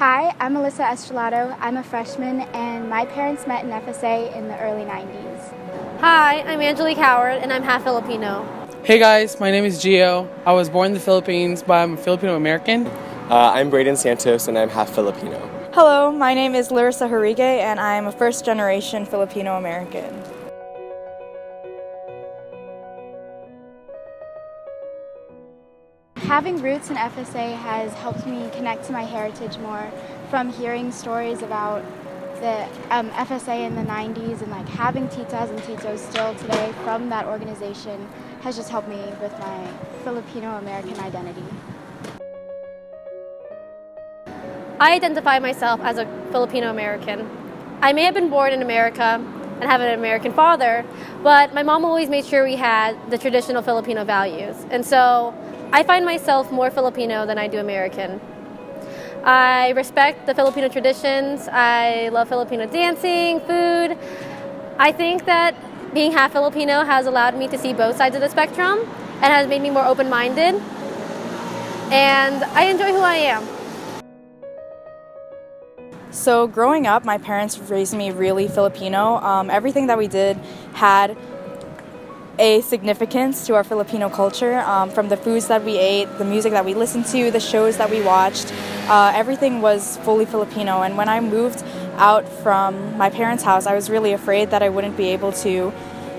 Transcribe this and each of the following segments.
Hi, I'm Alyssa Estrelado. I'm a freshman, and my parents met in FSA in the early 90s. Hi, I'm Angelique Howard, and I'm half Filipino. Hey guys, my name is Gio. I was born in the Philippines, but I'm a Filipino American. I'm Braden Santos, and I'm half Filipino. Hello, my name is Larissa Harige, and I'm a first-generation Filipino American. Having roots in FSA has helped me connect to my heritage more from hearing stories about the FSA in the 90s, and like having titas and titos still today from that organization has just helped me with my Filipino American identity. I identify myself as a Filipino American. I may have been born in America and have an American father, but my mom always made sure we had the traditional Filipino values. And so I find myself more Filipino than I do American. I respect the Filipino traditions. I love Filipino dancing, food. I think that being half Filipino has allowed me to see both sides of the spectrum and has made me more open-minded. And I enjoy who I am. So growing up, my parents raised me really Filipino. Everything that we did had a significance to our Filipino culture, from the foods that we ate, the music that we listened to, the shows that we watched. Everything was fully Filipino, and when I moved out from my parents' house, I was really afraid that I wouldn't be able to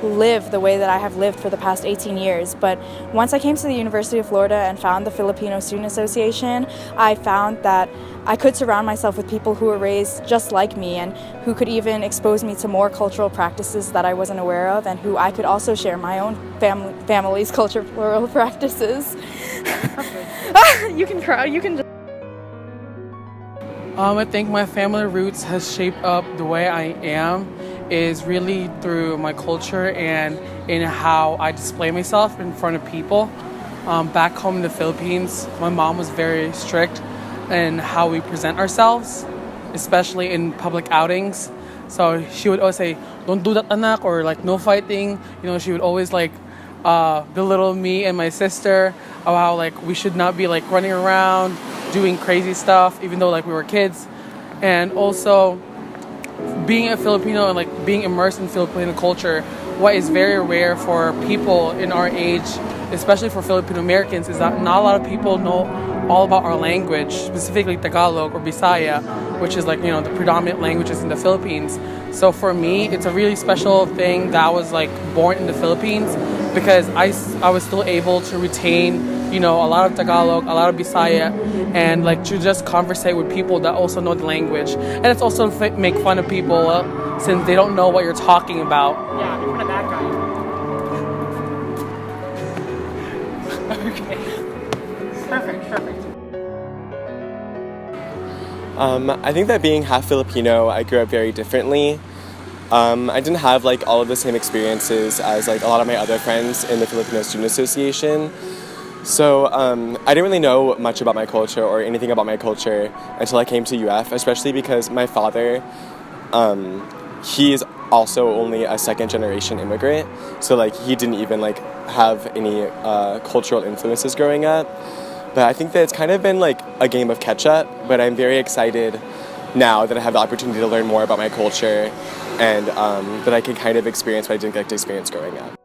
live the way that I have lived for the past 18 years. But once I came to the University of Florida and found the Filipino Student Association, I found that I could surround myself with people who were raised just like me and who could even expose me to more cultural practices that I wasn't aware of, and who I could also share my own family's cultural practices. You can cry, you can just... I think my family roots has shaped up the way I am is really through my culture and in how I display myself in front of people. Back home in the Philippines, my mom was very strict in how we present ourselves, especially in public outings. So she would always say, "Don't do that, anak," or like, "No fighting." You know, she would always like belittle me and my sister about how like we should not be like running around doing crazy stuff, even though like we were kids. And also being a Filipino and like being immersed in Filipino culture, what is very rare for people in our age, especially for Filipino Americans, is that not a lot of people know all about our language, specifically Tagalog or Bisaya, which is like, you know, the predominant languages in the Philippines. So for me, it's a really special thing that I was like born in the Philippines, because I was still able to retain, you know, a lot of Tagalog, a lot of Bisaya, and like to just conversate with people that also know the language. And it's also make fun of people since they don't know what you're talking about. Yeah, in front of that guy. Okay. Perfect. I think that being half Filipino, I grew up very differently. I didn't have like all of the same experiences as like a lot of my other friends in the Filipino Student Association. So I didn't really know much about my culture or anything about my culture until I came to UF, especially because my father, he is also only a second-generation immigrant. So like he didn't even like have any cultural influences growing up. But I think that it's kind of been like a game of catch-up, but I'm very excited now that I have the opportunity to learn more about my culture and that I can kind of experience what I didn't get to experience growing up.